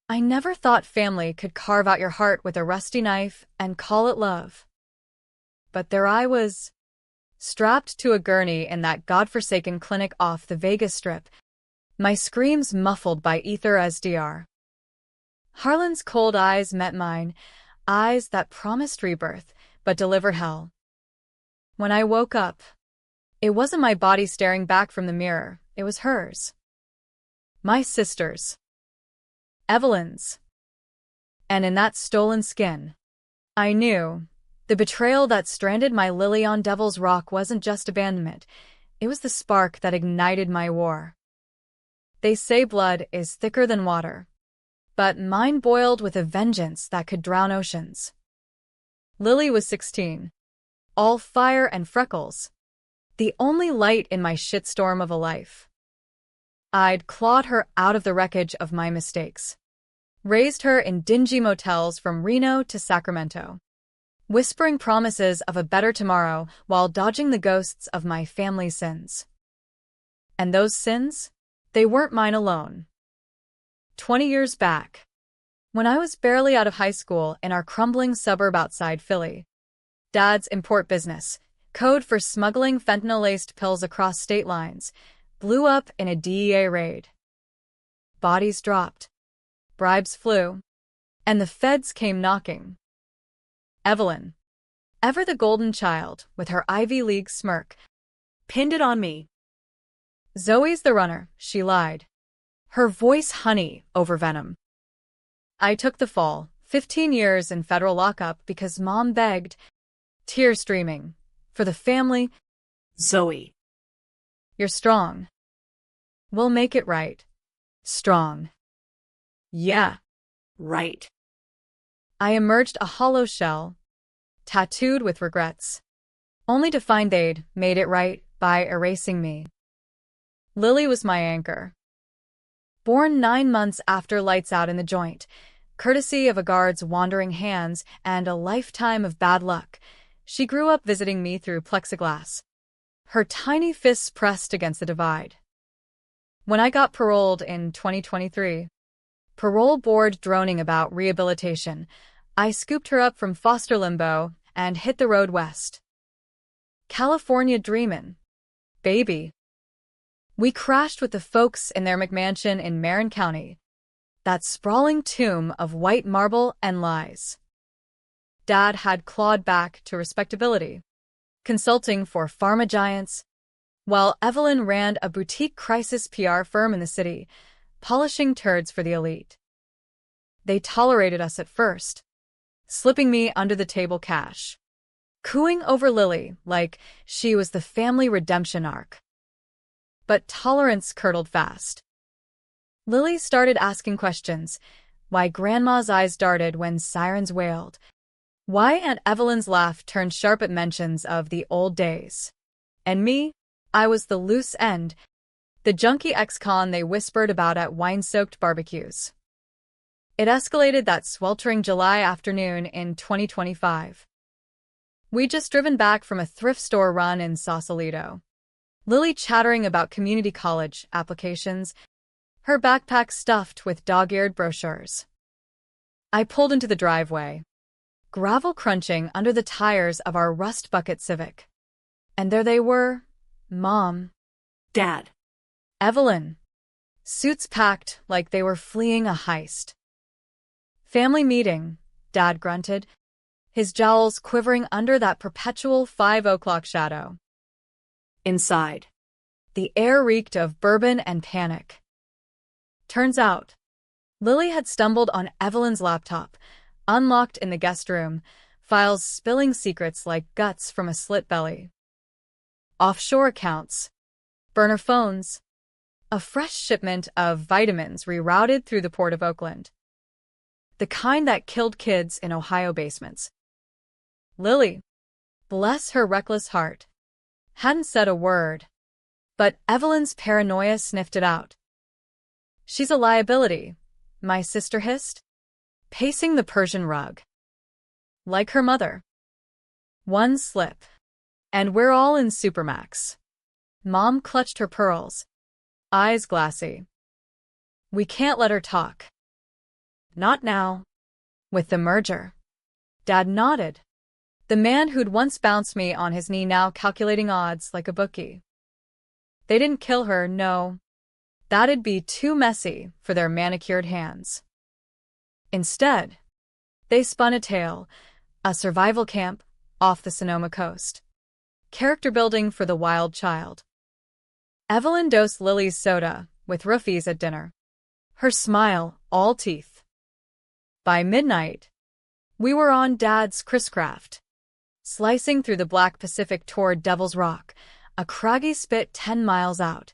I never thought family could carve out your heart with a rusty knife and call it love. But there I was, strapped to a gurney in that godforsaken clinic off the Vegas Strip, my screams muffled by ether SDR. Harlan's cold eyes met mine, eyes that promised rebirth, but delivered hell. When I woke up, it wasn't my body staring back from the mirror, it was hers. My sister's. Evelyn's. And in that stolen skin, I knew the betrayal that stranded my Lily on Devil's Rock wasn't just abandonment, it was the spark that ignited my war. They say blood is thicker than water, but mine boiled with a vengeance that could drown oceans. Lily was 16, all fire and freckles, the only light in my shitstorm of a life. I'd clawed her out of the wreckage of my mistakes, raised her in dingy motels from Reno to Sacramento, whispering promises of a better tomorrow while dodging the ghosts of my family's sins. And those sins? They weren't mine alone. 20 years back, when I was barely out of high school in our crumbling suburb outside Philly, Dad's import business, code for smuggling fentanyl-laced pills across state lines, blew up in a DEA raid. Bodies dropped, bribes flew, and the feds came knocking. Evelyn, ever the golden child with her Ivy League smirk, pinned it on me. Zoe's the runner, she lied, her voice honey over venom. I took the fall, 15 years in federal lockup because Mom begged, tears streaming, for the family. Zoe. You're strong. We'll make it right. Strong. Yeah, right. I emerged a hollow shell, tattooed with regrets, only to find they'd made it right by erasing me. Lily was my anchor. Born 9 months after lights out in the joint, courtesy of a guard's wandering hands and a lifetime of bad luck, she grew up visiting me through plexiglass, her tiny fists pressed against the divide. When I got paroled in 2023, parole board droning about rehabilitation, I scooped her up from foster limbo and hit the road west. California dreamin', baby. We crashed with the folks in their McMansion in Marin County, that sprawling tomb of white marble and lies. Dad had clawed back to respectability, consulting for pharma giants, while Evelyn ran a boutique crisis PR firm in the city, polishing turds for the elite. They tolerated us at first, slipping me under the table cash, cooing over Lily like she was the family redemption arc. But tolerance curdled fast. Lily started asking questions, why Grandma's eyes darted when sirens wailed, why Aunt Evelyn's laugh turned sharp at mentions of the old days. And me, I was the loose end, the junkie ex-con they whispered about at wine-soaked barbecues. It escalated that sweltering July afternoon in 2025. We'd just driven back from a thrift store run in Sausalito, Lily chattering about community college applications, her backpack stuffed with dog-eared brochures. I pulled into the driveway, gravel crunching under the tires of our rust bucket Civic. And there they were, Mom, Dad, Evelyn, suits packed like they were fleeing a heist. Family meeting, Dad grunted, his jowls quivering under that perpetual 5 o'clock shadow. Inside, the air reeked of bourbon and panic. Turns out, Lily had stumbled on Evelyn's laptop, unlocked in the guest room, files spilling secrets like guts from a slit belly. Offshore accounts, burner phones, a fresh shipment of vitamins rerouted through the port of Oakland. The kind that killed kids in Ohio basements. Lily, bless her reckless heart, hadn't said a word, but Evelyn's paranoia sniffed it out. She's a liability, my sister hissed, pacing the Persian rug. Like her mother. One slip, and we're all in Supermax. Mom clutched her pearls, eyes glassy. We can't let her talk. Not now. With the merger. Dad nodded. The man who'd once bounced me on his knee now calculating odds like a bookie. They didn't kill her, no. That'd be too messy for their manicured hands. Instead, they spun a tale, a survival camp off the Sonoma coast. Character building for the wild child. Evelyn dosed Lily's soda with roofies at dinner. Her smile, all teeth. By midnight, we were on Dad's Chris-Craft, slicing through the Black Pacific toward Devil's Rock, a craggy spit 10 miles out.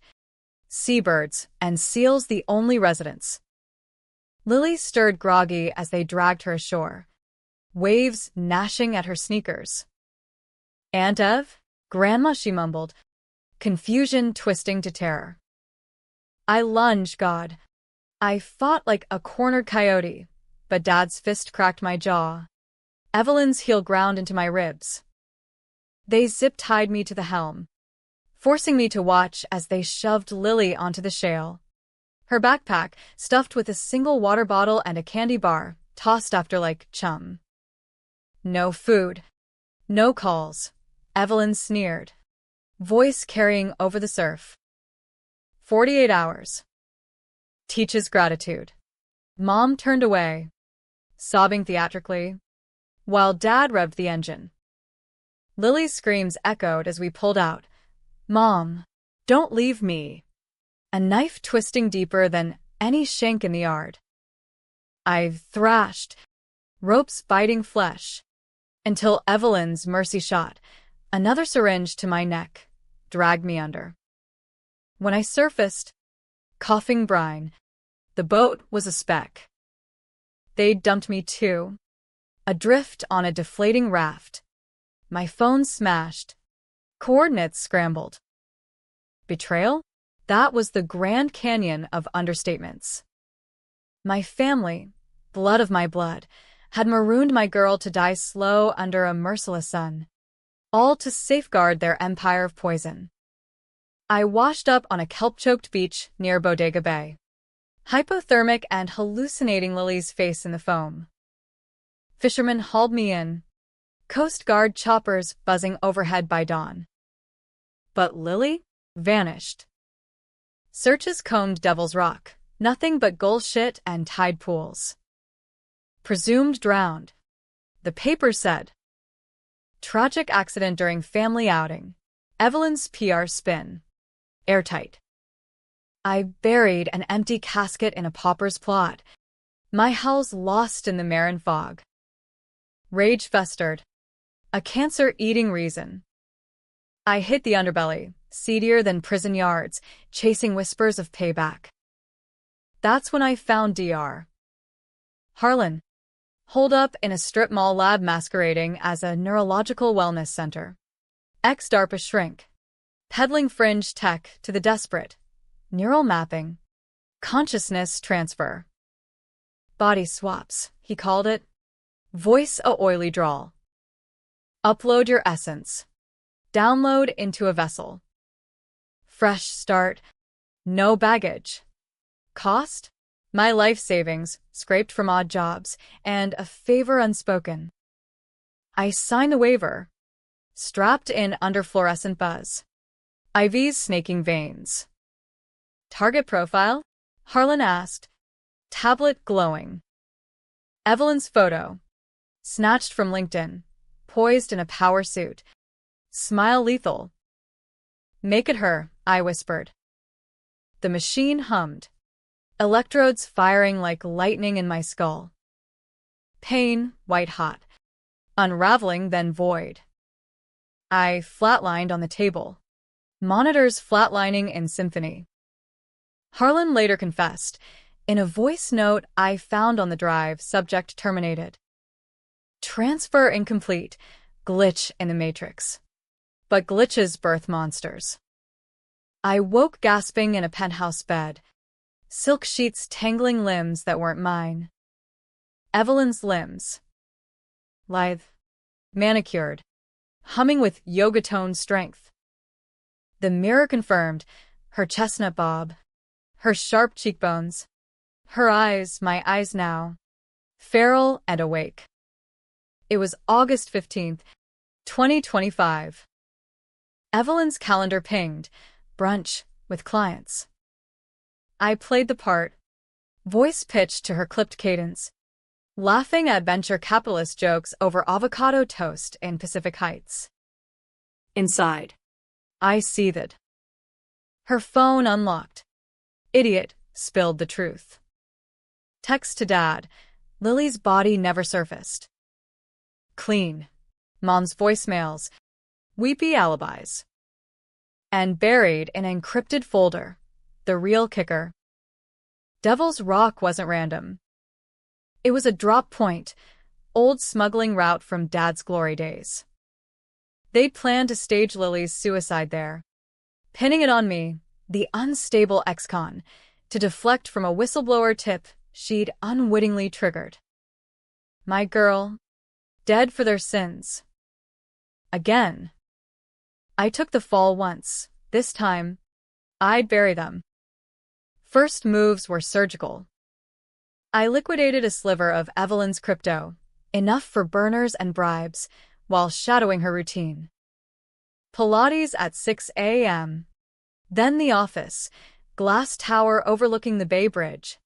Seabirds and seals the only residents. Lily stirred groggy as they dragged her ashore, waves gnashing at her sneakers. Aunt Ev? Grandma, she mumbled, confusion twisting to terror. I lunged, God. I fought like a cornered coyote, but Dad's fist cracked my jaw. Evelyn's heel ground into my ribs. They zip-tied me to the helm, forcing me to watch as they shoved Lily onto the shale. Her backpack, stuffed with a single water bottle and a candy bar, tossed after like chum. No food. No calls. Evelyn sneered, voice carrying over the surf. 48 hours. Teaches gratitude. Mom turned away, sobbing theatrically, while Dad revved the engine. Lily's screams echoed as we pulled out. Mom, don't leave me. A knife twisting deeper than any shank in the yard. I thrashed, ropes biting flesh, until Evelyn's mercy shot, another syringe to my neck, dragged me under. When I surfaced, coughing brine, the boat was a speck. They'd dumped me too, adrift on a deflating raft. My phone smashed, coordinates scrambled. Betrayal? That was the Grand Canyon of understatements. My family, blood of my blood, had marooned my girl to die slow under a merciless sun, all to safeguard their empire of poison. I washed up on a kelp-choked beach near Bodega Bay, hypothermic and hallucinating Lily's face in the foam. Fishermen hauled me in, Coast Guard choppers buzzing overhead by dawn. But Lily vanished. Searches combed Devil's Rock, nothing but gull shit and tide pools. Presumed drowned, the paper said. Tragic accident during family outing. Evelyn's PR spin. Airtight. I buried an empty casket in a pauper's plot, my howls lost in the Marin fog. Rage festered. A cancer-eating reason. I hit the underbelly, seedier than prison yards, chasing whispers of payback. That's when I found Dr. Harlan, holed up in a strip mall lab masquerading as a neurological wellness center. Ex-DARPA shrink, peddling fringe tech to the desperate. Neural mapping. Consciousness transfer. Body swaps, he called it. Voice a oily drawl. Upload your essence. Download into a vessel. Fresh start. No baggage. Cost? My life savings, scraped from odd jobs, and a favor unspoken. I signed the waiver. Strapped in under fluorescent buzz. IVs snaking veins. Target profile? Harlan asked. Tablet glowing. Evelyn's photo. Snatched from LinkedIn. Poised in a power suit. Smile lethal. Make it her, I whispered. The machine hummed. Electrodes firing like lightning in my skull. Pain, white-hot. Unraveling, then void. I flatlined on the table. Monitors flatlining in symphony. Harlan later confessed, in a voice note I found on the drive, subject terminated. Transfer incomplete. Glitch in the matrix. But glitches birth monsters. I woke gasping in a penthouse bed. Silk sheets tangling limbs that weren't mine. Evelyn's limbs. Lithe. Manicured. Humming with yoga-toned strength. The mirror confirmed, her chestnut bob, her sharp cheekbones, her eyes, my eyes now, feral and awake. It was August 15th, 2025. Evelyn's calendar pinged, brunch with clients. I played the part, voice pitched to her clipped cadence, laughing at venture capitalist jokes over avocado toast in Pacific Heights. Inside. I seethed. Her phone unlocked. Idiot, spilled the truth. Text to Dad. Lily's body never surfaced. Clean. Mom's voicemails. Weepy alibis. And buried in an encrypted folder. The real kicker. Devil's Rock wasn't random. It was a drop point, old smuggling route from Dad's glory days. They'd planned to stage Lily's suicide there, pinning it on me, the unstable ex-con, to deflect from a whistleblower tip she'd unwittingly triggered. My girl, dead for their sins. Again. I took the fall once. This time, I'd bury them. First moves were surgical. I liquidated a sliver of Evelyn's crypto, enough for burners and bribes, while shadowing her routine. Pilates at 6 a.m. Then the office, glass tower overlooking the Bay Bridge,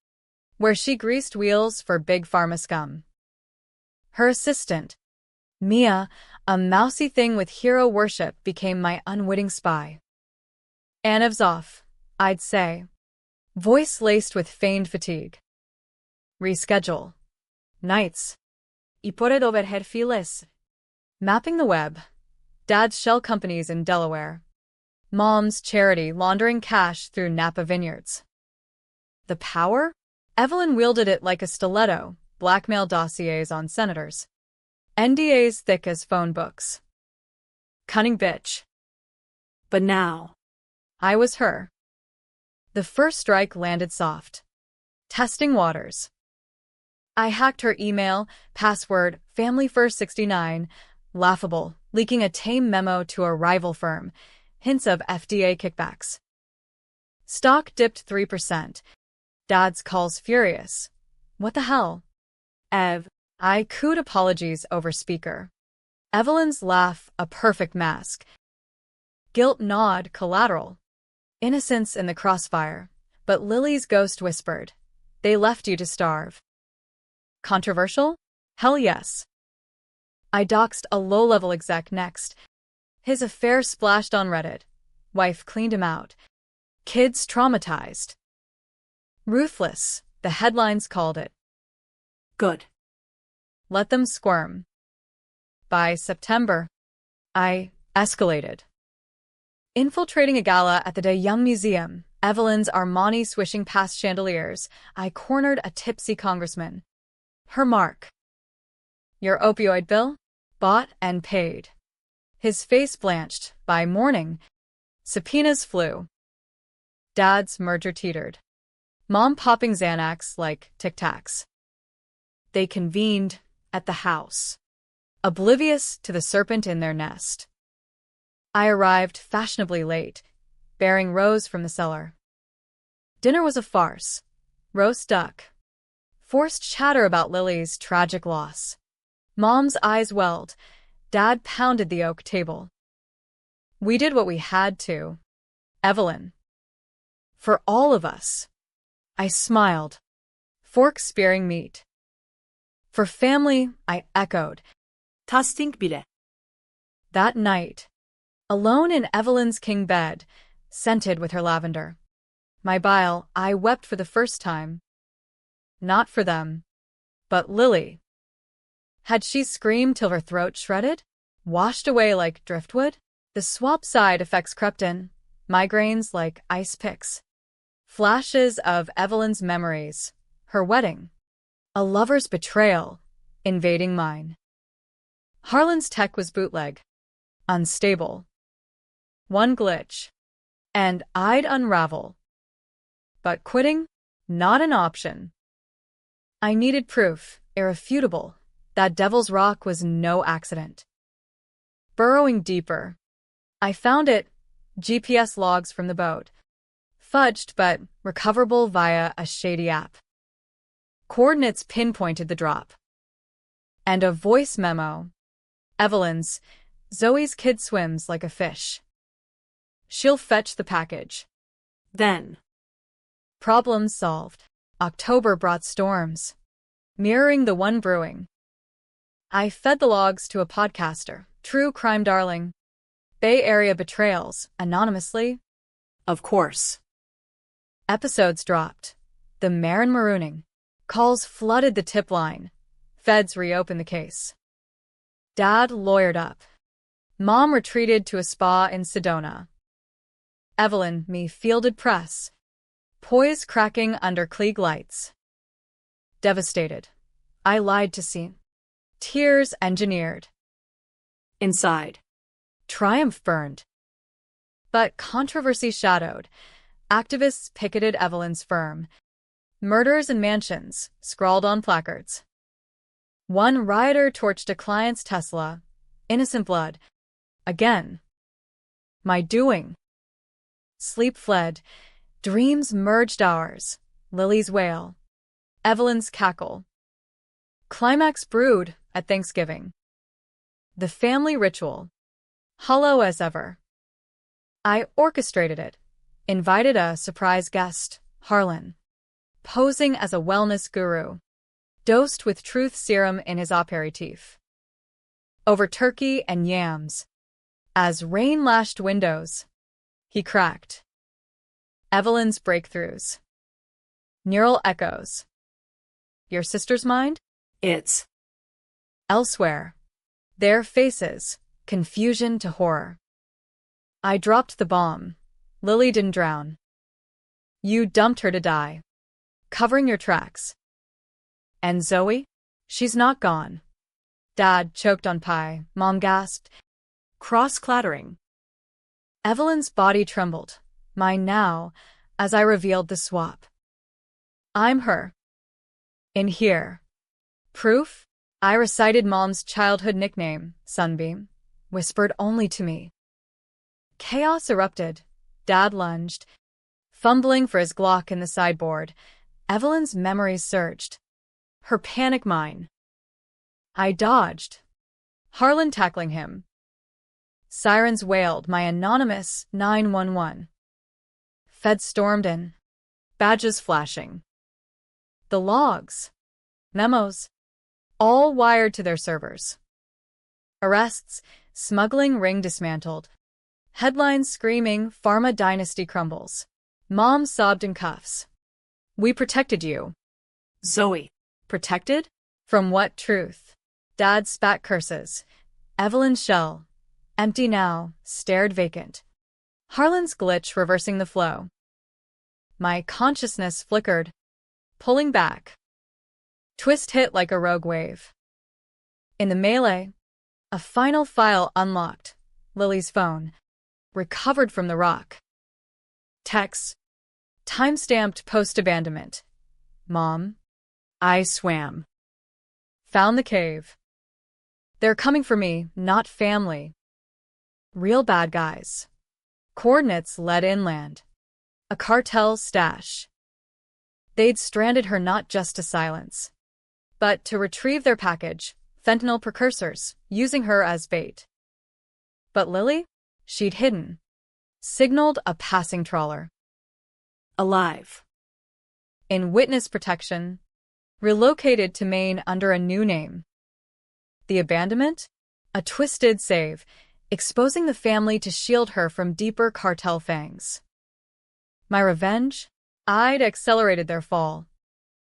where she greased wheels for big pharma scum. Her assistant, Mia, a mousy thing with hero worship, became my unwitting spy. Anev's off, I'd say, voice laced with feigned fatigue. Reschedule. Nights. Y puedo ver perfiles. Mapping the web. Dad's shell companies in Delaware. Mom's charity laundering cash through Napa vineyards. The power? Evelyn wielded it like a stiletto, blackmail dossiers on senators. NDAs thick as phone books. Cunning bitch. But now. I was her. The first strike landed soft. Testing waters. I hacked her email, password, FamilyFirst69, laughable, leaking a tame memo to a rival firm, hints of FDA kickbacks. Stock dipped 3%. Dad's calls furious. What the hell? Ev, I cooed apologies over speaker. Evelyn's laugh, a perfect mask. Guilt nod, collateral. Innocence in the crossfire. But Lily's ghost whispered, they left you to starve. Controversial? Hell yes. I doxed a low-level exec next. His affair splashed on Reddit. Wife cleaned him out. Kids traumatized. Ruthless, the headlines called it. Good. Let them squirm. By September, I escalated. Infiltrating a gala at the De Young Museum, Evelyn's Armani swishing past chandeliers, I cornered a tipsy congressman. Her mark. Your opioid bill? Bought and paid. His face blanched. By morning, subpoenas flew. Dad's merger teetered. Mom popping Xanax like Tic-Tacs. They convened at the house, oblivious to the serpent in their nest. I arrived fashionably late, bearing rose from the cellar. Dinner was a farce. Roast duck. Forced chatter about Lily's tragic loss. Mom's eyes welled. Dad pounded the oak table. We did what we had to. Evelyn. For all of us. I smiled. Fork spearing meat. For family, I echoed. Tasting bile. That night, alone in Evelyn's king bed, scented with her lavender. My bile, I wept for the first time. Not for them, but Lily. Had she screamed till her throat shredded? Washed away like driftwood? The swap side effects crept in, migraines like ice picks. Flashes of Evelyn's memories, her wedding. A lover's betrayal, invading mine. Harlan's tech was bootleg. Unstable. One glitch. And I'd unravel. But quitting? Not an option. I needed proof, irrefutable, that Devil's Rock was no accident. Burrowing deeper, I found it, GPS logs from the boat. Fudged but recoverable via a shady app. Coordinates pinpointed the drop. And a voice memo. Evelyn's, Zoe's kid swims like a fish. She'll fetch the package. Then. Problem solved. October brought storms, mirroring the one brewing. I fed the logs to a podcaster, true crime darling. Bay Area betrayals, anonymously. Of course. Episodes dropped. The Marin marooning. Calls flooded the tip line. Feds reopened the case. Dad lawyered up. Mom retreated to a spa in Sedona. Evelyn, me fielded press. Poise cracking under Klieg lights. Devastated. I lied to scene. Tears engineered. Inside. Triumph burned. But controversy shadowed. Activists picketed Evelyn's firm. Murders in mansions, scrawled on placards. One rioter torched a client's Tesla. Innocent blood. Again. My doing. Sleep fled. Dreams merged ours. Lily's wail. Evelyn's cackle. Climax brewed at Thanksgiving. The family ritual. Hollow as ever. I orchestrated it. Invited a surprise guest, Harlan. Posing as a wellness guru. Dosed with truth serum in his aperitif. Over turkey and yams. As rain lashed windows. He cracked. Evelyn's breakthroughs. Neural echoes. Your sister's mind? It's. Elsewhere. Their faces, confusion to horror. I dropped the bomb. Lily didn't drown. You dumped her to die. Covering your tracks. And Zoe? She's not gone. Dad choked on pie. Mom gasped. Cross-clattering. Evelyn's body trembled. Mine now, as I revealed the swap. I'm her. In here. Proof? I recited Mom's childhood nickname, Sunbeam, whispered only to me. Chaos erupted. Dad lunged, fumbling for his Glock in the sideboard. Evelyn's memories surged. Her panic mine. I dodged. Harlan tackling him. Sirens wailed my anonymous 911. Feds stormed in. Badges flashing. The logs. Memos. All wired to their servers. Arrests, smuggling ring dismantled. Headlines screaming, Pharma dynasty crumbles. Mom sobbed in cuffs. We protected you. Zoe. Protected? From what truth? Dad spat curses. Evelyn's shell, empty now, stared vacant. Harlan's glitch reversing the flow. My consciousness flickered, pulling back. Twist hit like a rogue wave. In the melee, a final file unlocked. Lily's phone. Recovered from the rock. Text. Time-stamped post-abandonment. Mom. I swam. Found the cave. They're coming for me, not family. Real bad guys. Coordinates led inland. A cartel stash. They'd stranded her not just to silence, but to retrieve their package, fentanyl precursors, using her as bait. But Lily? She'd hidden. Signaled a passing trawler. Alive. In witness protection. Relocated to Maine under a new name. The abandonment? A twisted save, exposing the family to shield her from deeper cartel fangs. My revenge? I'd accelerated their fall.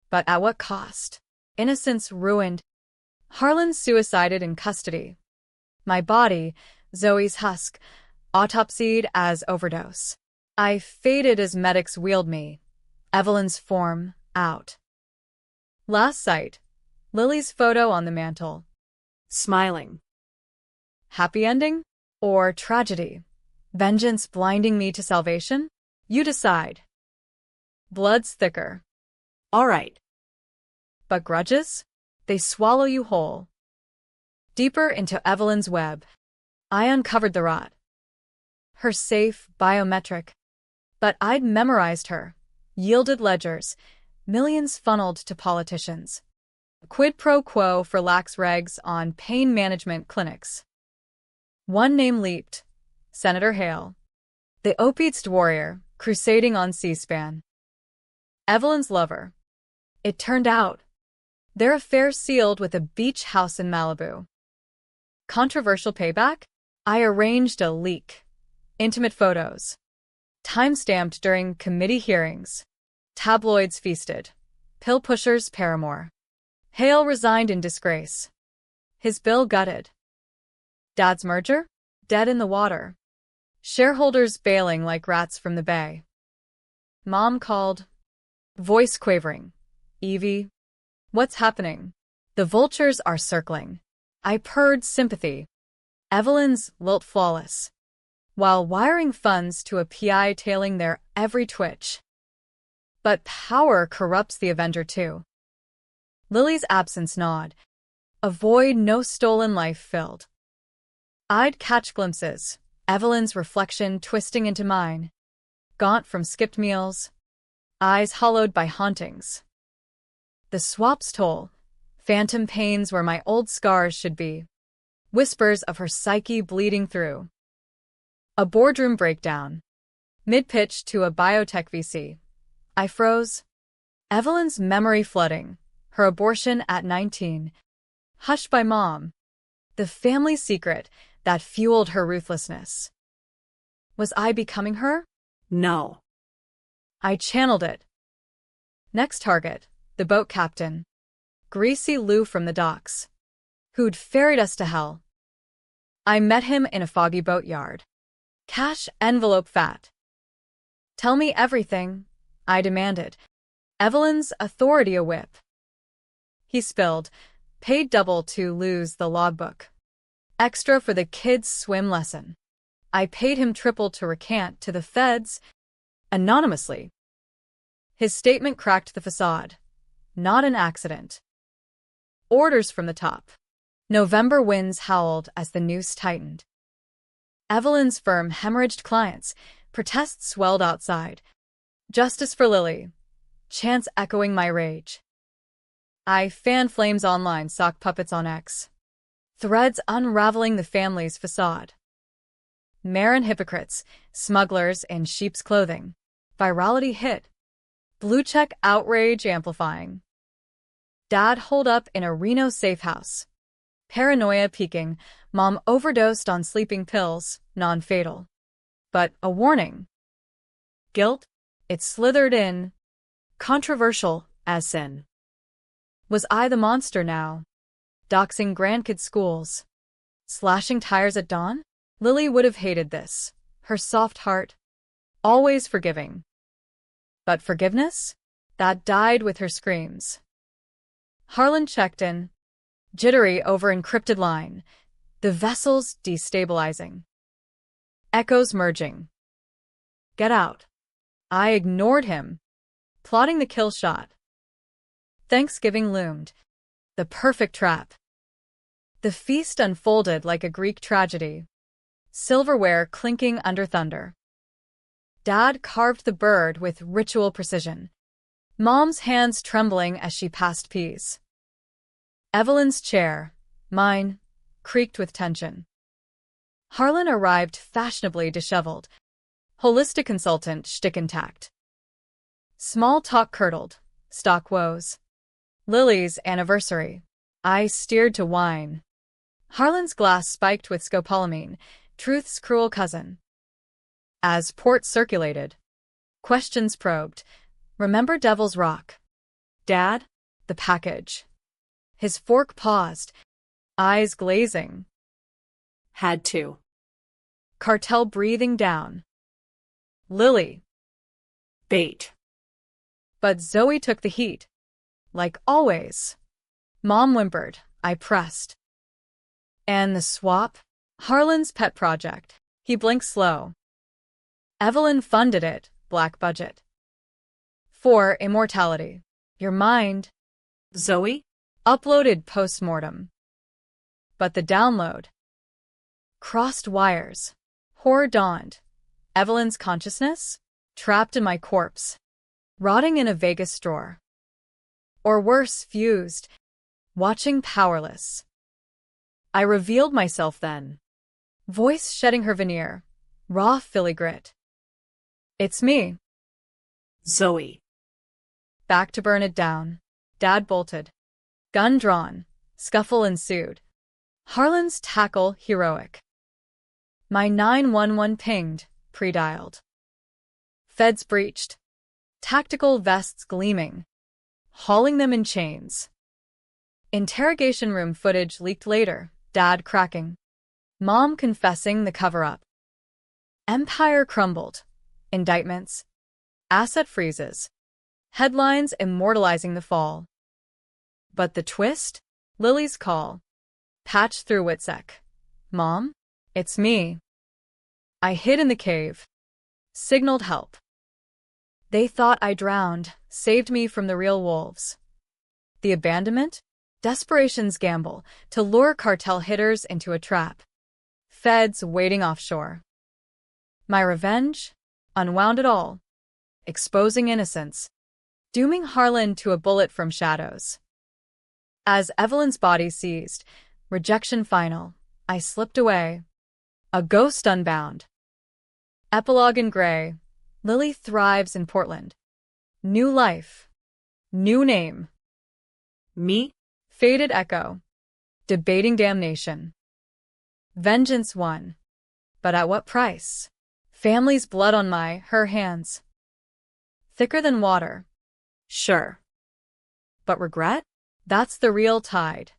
But at what cost? Innocence ruined. Harlan suicided in custody. My body, Zoe's husk, autopsied as overdose. I faded as medics wheeled me. Evelyn's form, out. Last sight. Lily's photo on the mantel. Smiling. Happy ending? Or tragedy? Vengeance blinding me to salvation? You decide. Blood's thicker. All right. But grudges? They swallow you whole. Deeper into Evelyn's web. I uncovered the rot. Her safe, biometric. But I'd memorized her. Yielded ledgers. millions funneled to politicians. Quid pro quo for lax regs on pain management clinics. One name leaped: Senator Hale, the opiates warrior, crusading on C-SPAN. Evelyn's lover. It turned out, their affair sealed with a beach house in Malibu. Controversial payback? I arranged a leak. Intimate photos. Time-stamped during committee hearings. Tabloids feasted. Pill pushers paramour. Hale resigned in disgrace. His bill gutted. Dad's merger? Dead in the water. Shareholders bailing like rats from the bay. Mom called. Voice quavering. Evie? What's happening? The vultures are circling. I purred sympathy. Evelyn's lilt flawless, while wiring funds to a PI tailing their every twitch. But power corrupts the Avenger too. Lily's absence gnawed, a void no stolen life filled. I'd catch glimpses, Evelyn's reflection twisting into mine, gaunt from skipped meals, eyes hollowed by hauntings. The swaps toll, phantom pains where my old scars should be, whispers of her psyche bleeding through. A boardroom breakdown. Mid-pitch to a biotech VC. I froze. Evelyn's memory flooding, her abortion at 19. Hushed by mom. The family secret that fueled her ruthlessness. Was I becoming her? No. I channeled it. Next target, the boat captain. Greasy Lou from the docks, who'd ferried us to hell. I met him in a foggy boatyard. Cash envelope fat. Tell me everything, I demanded. Evelyn's authority a whip. He spilled, paid double to lose the logbook. Extra for the kids' swim lesson. I paid him triple to recant to the feds, anonymously. His statement cracked the facade. Not an accident. Orders from the top. November winds howled as the noose tightened. Evelyn's firm hemorrhaged clients. Protests swelled outside. Justice for Lily. Chants echoing my rage. I fan flames online, sock puppets on X. Threads unraveling the family's facade. Marin hypocrites, smugglers in sheep's clothing. Virality hit. Blue check outrage amplifying. Dad holed up in a Reno safe house. Paranoia peaking, mom overdosed on sleeping pills, non-fatal. But a warning. Guilt? It slithered in. Controversial as sin. Was I the monster now? Doxing grandkids' schools. Slashing tires at dawn? Lily would have hated this. Her soft heart. Always forgiving. But forgiveness? That died with her screams. Harlan checked in. Jittery over encrypted line. The vessels destabilizing. Echoes merging. Get out. I ignored him. Plotting the kill shot. Thanksgiving loomed. The perfect trap. The feast unfolded like a Greek tragedy. Silverware clinking under thunder. Dad carved the bird with ritual precision. Mom's hands trembling as she passed peas. Evelyn's chair, mine, creaked with tension. Harlan arrived fashionably disheveled. Holistic consultant shtick intact. Small talk curdled. Stock woes. Lily's anniversary. I steered to wine. Harlan's glass spiked with scopolamine, truth's cruel cousin. As port circulated. Questions probed. Remember Devil's Rock? Dad? The package. His fork paused. Eyes glazing. Had to. Cartel breathing down. Lily. Bait. But Zoe took the heat. Like always. Mom whimpered. I pressed. And the swap? Harlan's pet project. He blinked slow. Evelyn funded it, black budget. For immortality. Your mind. Zoe? Uploaded post-mortem. But the download. Crossed wires. Horror dawned. Evelyn's consciousness? Trapped in my corpse. Rotting in a Vegas drawer. Or worse, fused, watching powerless. I revealed myself then. Voice shedding her veneer. Raw Philly grit. It's me. Zoe. Back to burn it down. Dad bolted. Gun drawn. Scuffle ensued. Harlan's tackle heroic. My 911 pinged, pre-dialed. Feds breached. Tactical vests gleaming. Hauling them in chains. Interrogation room footage leaked later, Dad cracking. Mom confessing the cover-up. Empire crumbled. Indictments. Asset freezes. Headlines immortalizing the fall. But the twist? Lily's call. Patched through Witsec. Mom? It's me. I hid in the cave. Signaled help. They thought I drowned, saved me from the real wolves. The abandonment? Desperation's gamble to lure cartel hitters into a trap. Feds waiting offshore. My revenge? Unwound it all. Exposing innocence. Dooming Harlan to a bullet from shadows. As Evelyn's body seized, rejection final, I slipped away. A ghost unbound. Epilogue in gray. Lily thrives in Portland. New life. New name. Me? Faded echo. Debating damnation. Vengeance won. But at what price? Family's blood on her hands. Thicker than water. Sure. But regret? That's the real tide.